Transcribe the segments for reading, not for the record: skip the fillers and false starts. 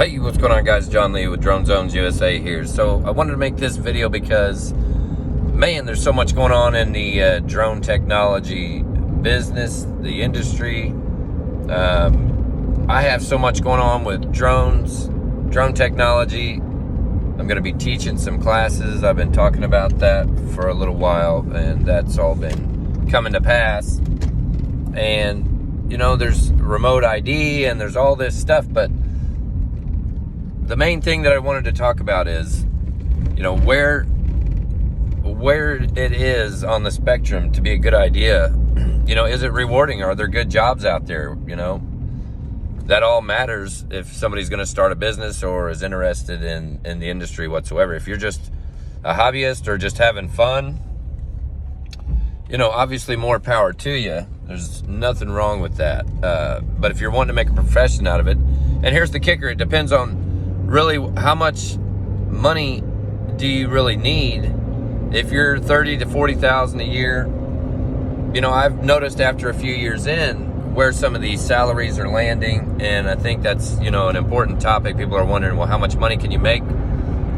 Hey, what's going on, guys? John Lee with Drone Zones USA here. So I wanted to make this video because, man, there's so much going on in the drone technology business, the industry. I have so much going on with drones, drone technology. I'm going to be teaching some classes. I've been talking about that for a little while, and that's all been coming to pass. And, you know, there's remote ID and there's all this stuff, but the main thing that I wanted to talk about is, you know, where it is on the spectrum to be a good idea. You know, is it rewarding? Are there good jobs out there? You know, that all matters if somebody's going to start a business or is interested in the industry whatsoever. If you're just a hobbyist or just having fun, you know, obviously more power to you. There's nothing wrong with that. But if you're wanting to make a profession out of it, and here's the kicker, it depends on really how much money do you really need. If you're 30 to 40,000 a year, you know, I've noticed after a few years in where some of these salaries are landing, and I think that's, you know, an important topic. People are wondering, well, how much money can you make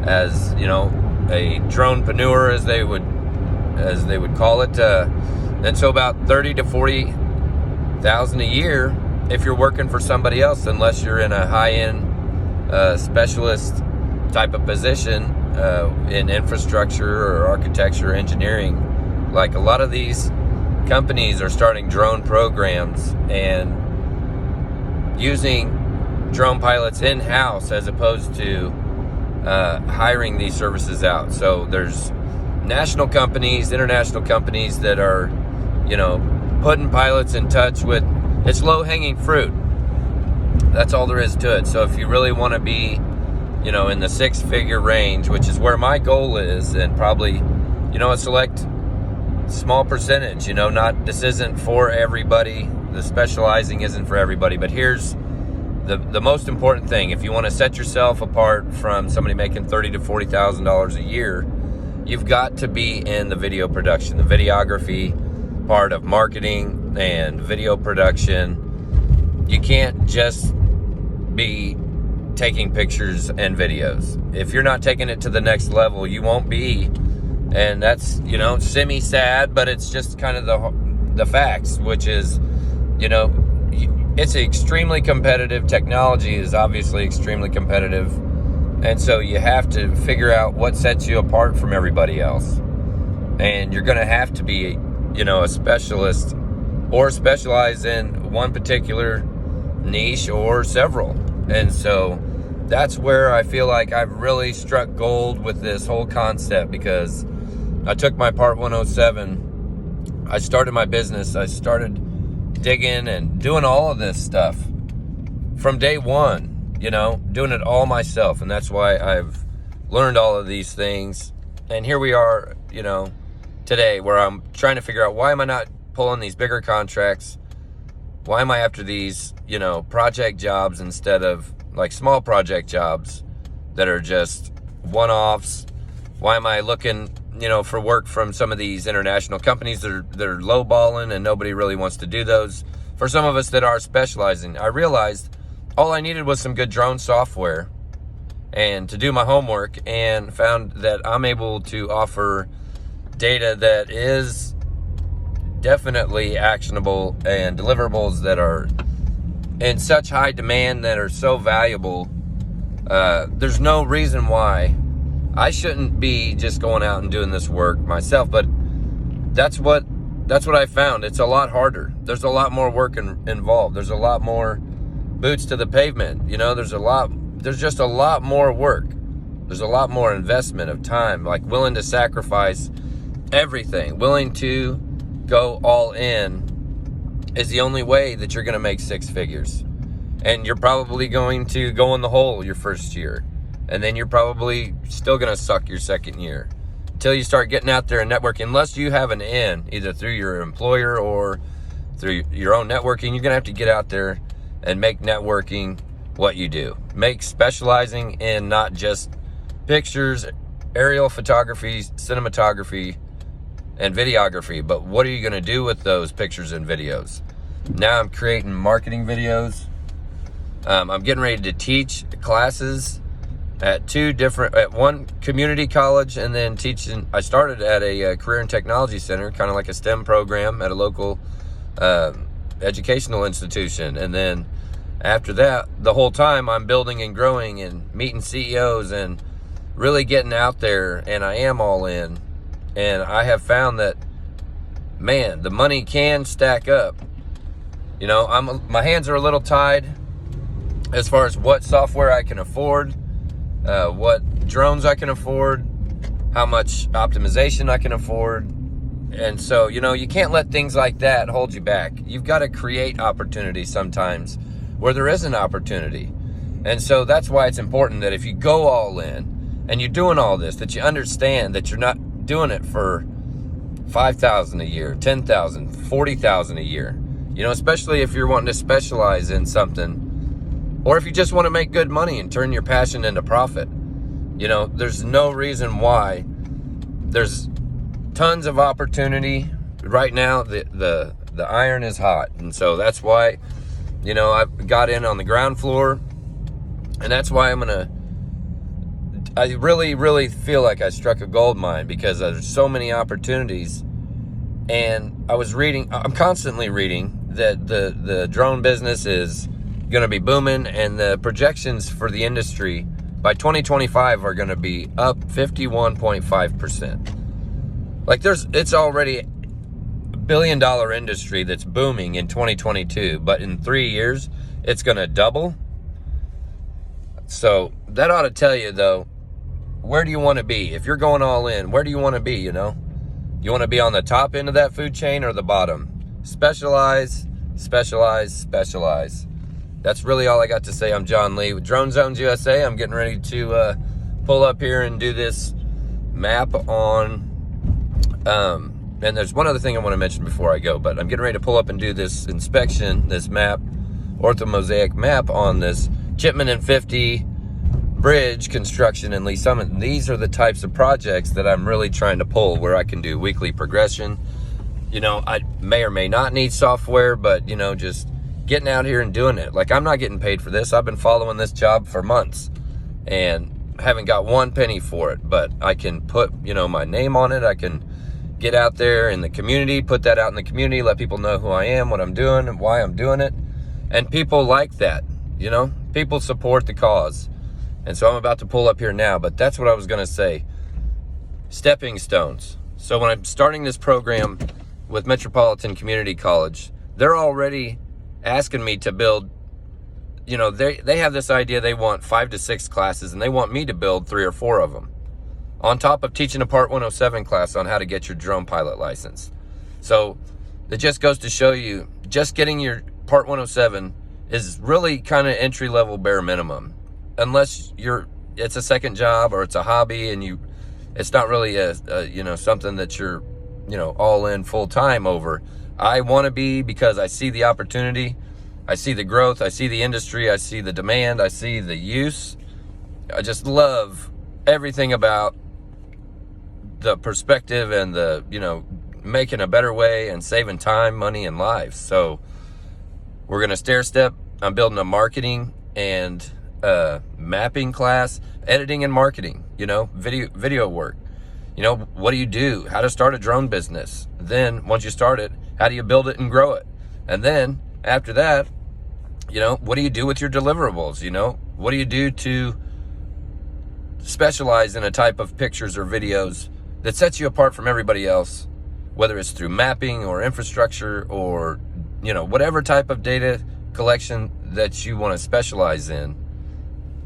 as, you know, a dronepreneur, as they would call it. And so about 30 to 40,000 a year if you're working for somebody else, unless you're in a high-end specialist type of position in infrastructure or architecture or engineering. Like a lot of these companies are starting drone programs and using drone pilots in-house as opposed to hiring these services out. So there's national companies, international companies that are, you know, putting pilots in touch with, it's low-hanging fruit. That's all there is to it. So if you really want to be, you know, in the six-figure range, which is where my goal is, and probably, you know, a select small percentage, you know, this isn't for everybody. The specializing isn't for everybody. But here's the most important thing. If you want to set yourself apart from somebody making $30,000 to $40,000 a year, you've got to be in the video production, the videography part of marketing and video production. You can't just be taking pictures and videos. If you're not taking it to the next level, you won't be. And that's, you know, semi-sad, but it's just kind of the facts, which is, you know, it's extremely competitive. Technology is obviously extremely competitive. And so you have to figure out what sets you apart from everybody else. And you're going to have to be, you know, a specialist or specialize in one particular niche or several. And so that's where I feel like I've really struck gold with this whole concept, because I took my Part 107. I started my business. I started digging and doing all of this stuff from day one, you know, doing it all myself. And that's why I've learned all of these things. And here we are, you know, today, where I'm trying to figure out, why am I not pulling these bigger contracts? Why am I after these, you know, project jobs instead of like small project jobs that are just one-offs? Why am I looking, you know, for work from some of these international companies that are lowballing, and nobody really wants to do those? For some of us that are specializing, I realized all I needed was some good drone software and to do my homework, and found that I'm able to offer data that is definitely actionable and deliverables that are in such high demand, that are so valuable. There's no reason why I shouldn't be just going out and doing this work myself, but that's what I found. It's a lot harder. There's a lot more work involved. There's a lot more boots to the pavement. You know, there's just a lot more work. There's a lot more investment of time, like willing to sacrifice everything, willing to go all in, is the only way that you're going to make six figures. And you're probably going to go in the hole your first year, and then you're probably still going to suck your second year until you start getting out there and networking. Unless you have an in, either through your employer or through your own networking, you're going to have to get out there and make networking what you do. Make specializing in not just pictures, aerial photography, cinematography, and videography, but what are you going to do with those pictures and videos? Now I'm creating marketing videos I'm getting ready to teach classes at one community college, and then teaching. I started at a career and technology center, kind of like a STEM program at a local educational institution. And then after that, the whole time I'm building and growing and meeting CEOs and really getting out there, and I am all in. And I have found that, man, the money can stack up. You know, my hands are a little tied as far as what software I can afford, what drones I can afford, how much optimization I can afford. And so, you know, you can't let things like that hold you back. You've got to create opportunities sometimes where there is an opportunity. And so that's why it's important that if you go all in and you're doing all this, that you understand that you're not doing it for $5,000 a year, $10,000, $40,000 a year. You know, especially if you're wanting to specialize in something, or if you just want to make good money and turn your passion into profit. You know, there's no reason why. There's tons of opportunity right now. The iron is hot, and so that's why, you know, I've got in on the ground floor, and that's why I really feel like I struck a gold mine, because there's so many opportunities. And I'm constantly reading that the drone business is going to be booming, and the projections for the industry by 2025 are going to be up 51.5%. Like it's already a $1 billion industry that's booming in 2022, but in 3 years, it's going to double. So that ought to tell you, though, where do you want to be? If you're going all in, where do you want to be, you know? You want to be on the top end of that food chain or the bottom? Specialize, specialize, specialize. That's really all I got to say. I'm John Lee with Drone Zones USA. I'm getting ready to pull up here and do this map on, and there's one other thing I want to mention before I go, but I'm getting ready to pull up and do this inspection, this map, orthomosaic map on this Chipman and 50 bridge construction in Lee Summit. And these are the types of projects that I'm really trying to pull, where I can do weekly progression. You know, I may or may not need software, but, you know, just getting out here and doing it. Like, I'm not getting paid for this. I've been following this job for months and haven't got one penny for it, but I can put, you know, my name on it. I can get out there in the community, put that out in the community, let people know who I am, what I'm doing, and why I'm doing it. And people like that, you know, people support the cause. And so I'm about to pull up here now, but that's what I was going to say. Stepping stones. So when I'm starting this program with Metropolitan Community College, they're already asking me to build, you know, they have this idea. They want 5 to 6 classes, and they want me to build 3 or 4 of them, on top of teaching a Part 107 class on how to get your drone pilot license. So it just goes to show you, just getting your Part 107 is really kind of entry-level bare minimum. Unless it's a second job or it's a hobby, and it's not really you know, something that you're, you know, all in full time over. I want to be, because I see the opportunity, I see the growth, I see the industry, I see the demand, I see the use. I just love everything about the perspective and the, you know, making a better way and saving time, money, and lives. So we're going to stair step. I'm building a marketing and mapping class, editing and marketing, you know, video work. You know, what do you do? How to start a drone business. Then once you start it, how do you build it and grow it? And then after that, you know, what do you do with your deliverables? You know, what do you do to specialize in a type of pictures or videos that sets you apart from everybody else, whether it's through mapping or infrastructure or, you know, whatever type of data collection that you want to specialize in.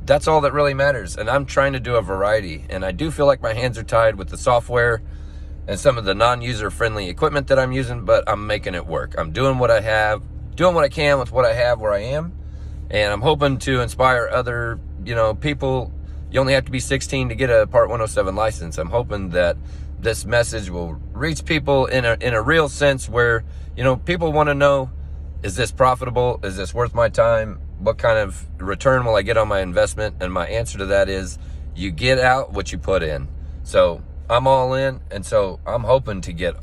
That's all that really matters. And I'm trying to do a variety. And I do feel like my hands are tied with the software and some of the non-user friendly equipment that I'm using, but I'm making it work. I'm doing what I have, doing what I can with what I have where I am. And I'm hoping to inspire other, you know, people. You only have to be 16 to get a Part 107 license. I'm hoping that this message will reach people in a real sense, where, you know, people want to know, is this profitable? Is this worth my time? What kind of return will I get on my investment? And my answer to that is, you get out what you put in. So I'm all in, and so I'm hoping to get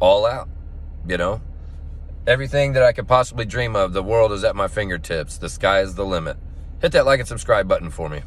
all out, you know. Everything that I could possibly dream of, the world is at my fingertips. The sky is the limit. Hit that like and subscribe button for me.